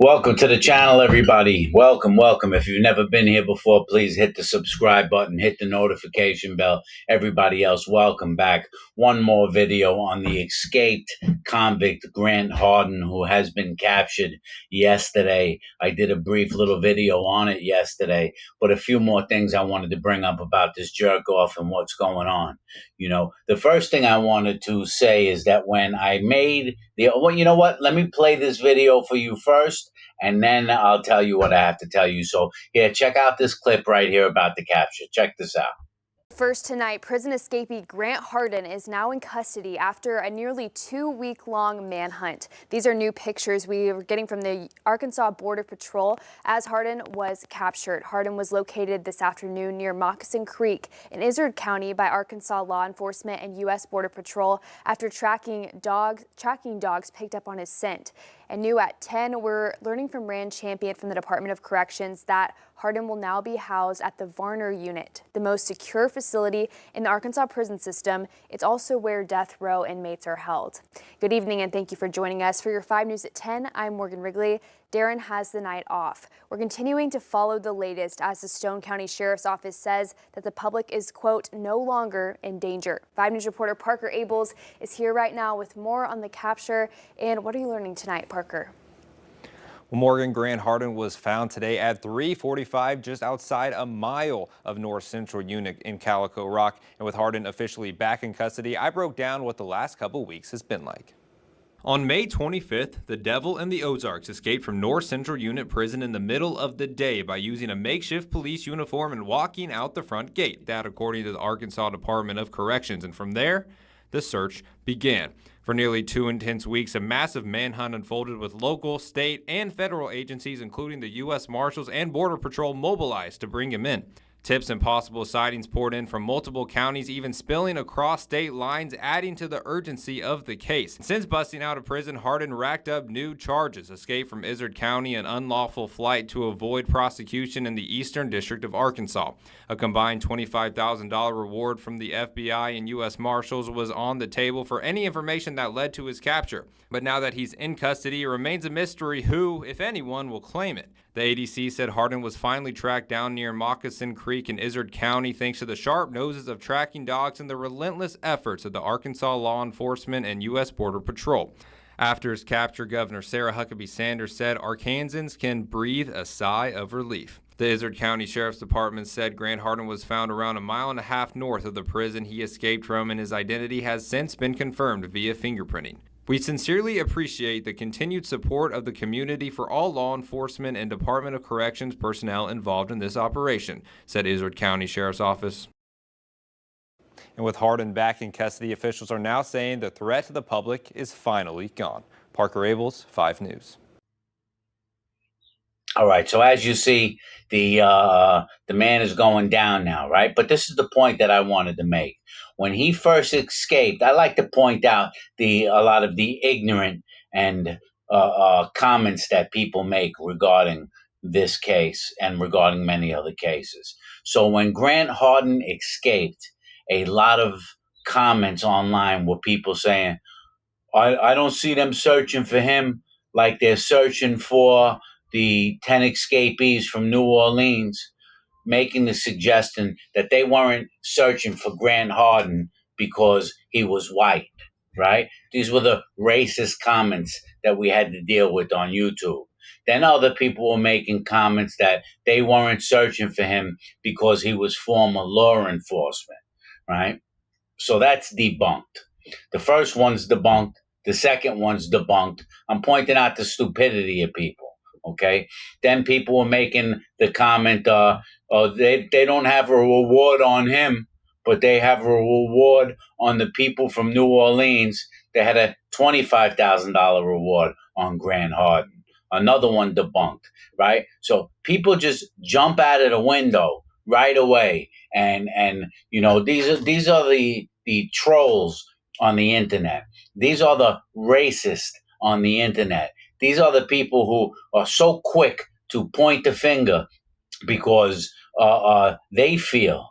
Welcome to the channel, everybody. Welcome, welcome. If you've never been here before, please hit the subscribe button, hit the notification bell. Everybody else, welcome back. One more video on the escaped convict Grant Hardin, who has been captured yesterday. I did a brief little video on it yesterday, but a few more things I wanted to bring up about this jerk off and what's going on. The first thing I wanted to say is that when I made well, you know what? Let me play this video for you first, and then I'll tell you what I have to tell you. So, here, check out this clip right here about the capture. Check this out. First tonight, prison escapee Grant Hardin is now in custody after a nearly 2-week-long manhunt. These are new pictures we are getting from the Arkansas Border Patrol as Hardin was captured. Hardin was located this afternoon near Moccasin Creek in Izard County by Arkansas law enforcement and U.S. Border Patrol after tracking dogs picked up on his scent. And new at 10, we're learning from Rand Champion from the Department of Corrections that Hardin will now be housed at the Varner Unit, the most secure facility in the Arkansas prison system. It's also where death row inmates are held. Good evening and thank you for joining us. For your 5 News at 10, I'm Morgan Wrigley. Darren has the night off. We're continuing to follow the latest as the Stone County Sheriff's Office says that the public is, quote, no longer in danger. 5 News reporter Parker Abels is here right now with more on the capture. And what are you learning tonight, Parker? Well, Morgan, Grant Hardin was found today at 3:45 just outside a mile of North Central Unit in Calico Rock. And with Hardin officially back in custody, I broke down what the last couple weeks has been like. On May 25th, the Devil and the Ozarks escaped from North Central Unit Prison in the middle of the day by using a makeshift police uniform and walking out the front gate. That according to the Arkansas Department of Corrections. And from there, the search began. For nearly 2 intense weeks, a massive manhunt unfolded with local, state, and federal agencies, including the U.S. Marshals and Border Patrol, mobilized to bring him in. Tips and possible sightings poured in from multiple counties, even spilling across state lines, adding to the urgency of the case. Since busting out of prison, Hardin racked up new charges: escape from Izard County and unlawful flight to avoid prosecution in the Eastern District of Arkansas. A combined $25,000 reward from the FBI and U.S. Marshals was on the table for any information that led to his capture. But now that he's in custody, it remains a mystery who, if anyone, will claim it. The ADC said Hardin was finally tracked down near Moccasin Creek in Izard County thanks to the sharp noses of tracking dogs and the relentless efforts of the Arkansas law enforcement and U.S. Border Patrol. After his capture, Governor Sarah Huckabee Sanders said Arkansans can breathe a sigh of relief. The Izard County Sheriff's Department said Grant Hardin was found around 1.5 miles north of the prison he escaped from, and his identity has since been confirmed via fingerprinting. We sincerely appreciate the continued support of the community for all law enforcement and Department of Corrections personnel involved in this operation, said Izard County Sheriff's Office. And with Hardin back in custody, officials are now saying the threat to the public is finally gone. Parker Abels, 5 News. All right, so as you see, the man is going down now, right? But this is the point that I wanted to make. When he first escaped, I like to point out a lot of the ignorant and comments that people make regarding this case and regarding many other cases. So when Grant Hardin escaped, a lot of comments online were people saying, I don't see them searching for him like they're searching for the 10 escapees from New Orleans, making the suggestion that they weren't searching for Grant Hardin because he was white, right? These were the racist comments that we had to deal with on YouTube. Then other people were making comments that they weren't searching for him because he was former law enforcement, right? So that's debunked. The first one's debunked. The second one's debunked. I'm pointing out the stupidity of people. Okay. Then people were making the comment, they don't have a reward on him, but they have a reward on the people from New Orleans. They had a $25,000 reward on Grant Hardin. Another one debunked, right? So people just jump out of the window right away, and these are the trolls on the internet. These are the racists on the internet. These are the people who are so quick to point the finger because they feel,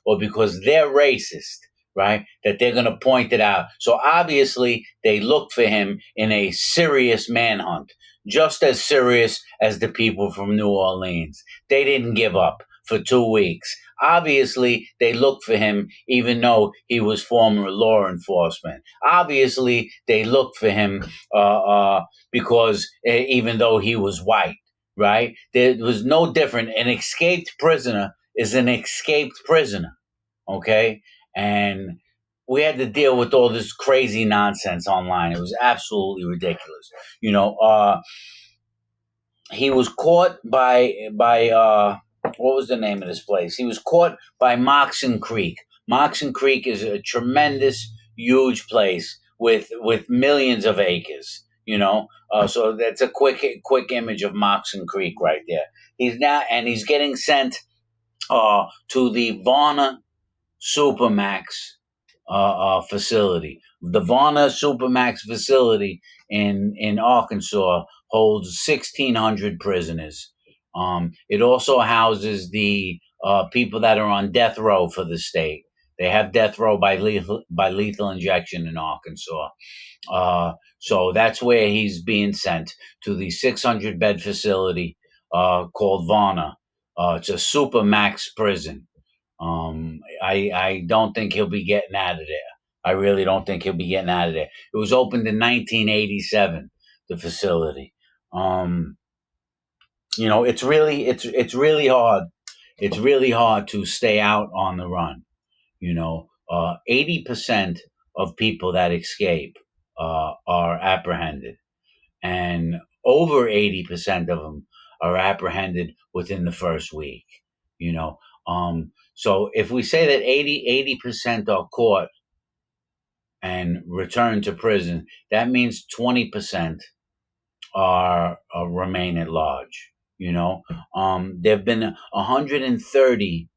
or because they're racist, right? That they're going to point it out. So obviously, they looked for him in a serious manhunt, just as serious as the people from New Orleans. They didn't give up for 2 weeks. Obviously, they looked for him even though he was former law enforcement. Obviously, they looked for him because even though he was white, right? There was no different. An escaped prisoner is an escaped prisoner, okay? And we had to deal with all this crazy nonsense online. It was absolutely ridiculous. You know, he was caught by what was the name of this place? He was caught by Moxon Creek. Moxon Creek is a tremendous, huge place with millions of acres. So that's a quick image of Moxon Creek right there. He's getting sent to the Varna Supermax facility. The Varna Supermax facility in Arkansas holds 1,600 prisoners. It also houses the people that are on death row for the state. They have death row by lethal injection in Arkansas. So that's where he's being sent, to the 600 bed facility called Varna. It's a supermax prison. I don't think he'll be getting out of there. I really don't think he'll be getting out of there. It was opened in 1987, the facility. Um, it's really hard. It's really hard to stay out on the run. 80% of people that escape are apprehended, and over 80% of them are apprehended within the first week. You know, so if we say that 80% are caught and returned to prison, that means 20% remain at large. There have been 130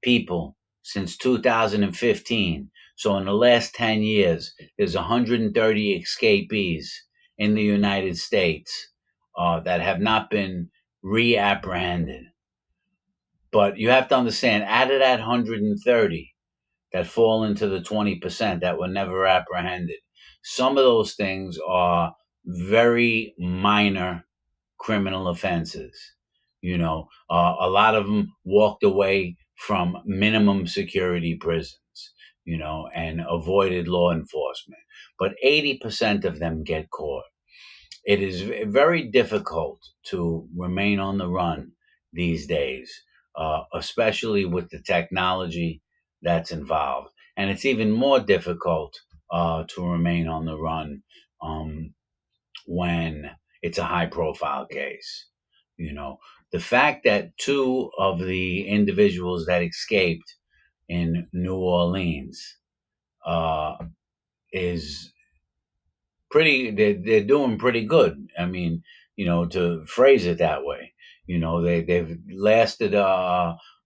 people since 2015. So in the last 10 years, there's 130 escapees in the United States that have not been reapprehended. But you have to understand, out of that 130 that fall into the 20% that were never apprehended, some of those things are very minor criminal offenses. A lot of them walked away from minimum security prisons, and avoided law enforcement. But 80% of them get caught. It is very difficult to remain on the run these days, especially with the technology that's involved. And it's even more difficult to remain on the run when it's a high profile case. You know, the fact that two of the individuals that escaped in New Orleans uh, is they're doing pretty good. I mean, to phrase it that way, they've lasted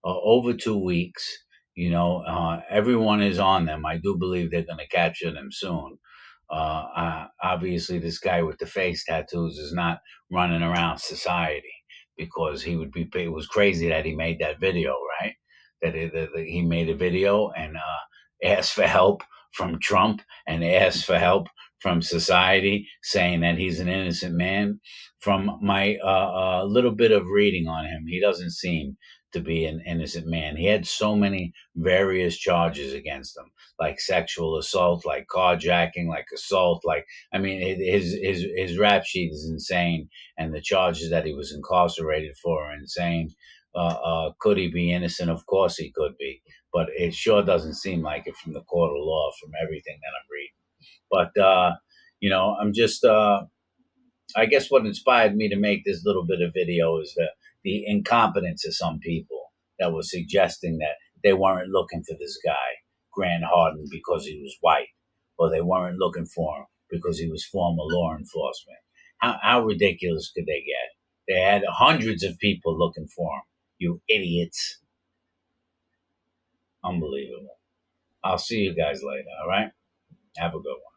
over 2 weeks. Everyone is on them. I do believe they're going to capture them soon. Obviously, this guy with the face tattoos is not running around society, because it was crazy that he made that video, right? That he made a video and asked for help from Trump, and asked for help from society, saying that he's an innocent man. From my little bit of reading on him, he doesn't seem to be an innocent man. He had so many various charges against him, like sexual assault, like carjacking, like assault. Like, I mean, his rap sheet is insane, and the charges that he was incarcerated for are insane. Could he be innocent? Of course he could be, but it sure doesn't seem like it from the court of law, from everything that I'm reading. But I'm just I guess what inspired me to make this little bit of video is the incompetence of some people that were suggesting that they weren't looking for this guy, Grant Hardin, because he was white, or they weren't looking for him because he was former law enforcement. How ridiculous could they get? They had hundreds of people looking for him. You idiots. Unbelievable. I'll see you guys later, all right? Have a good one.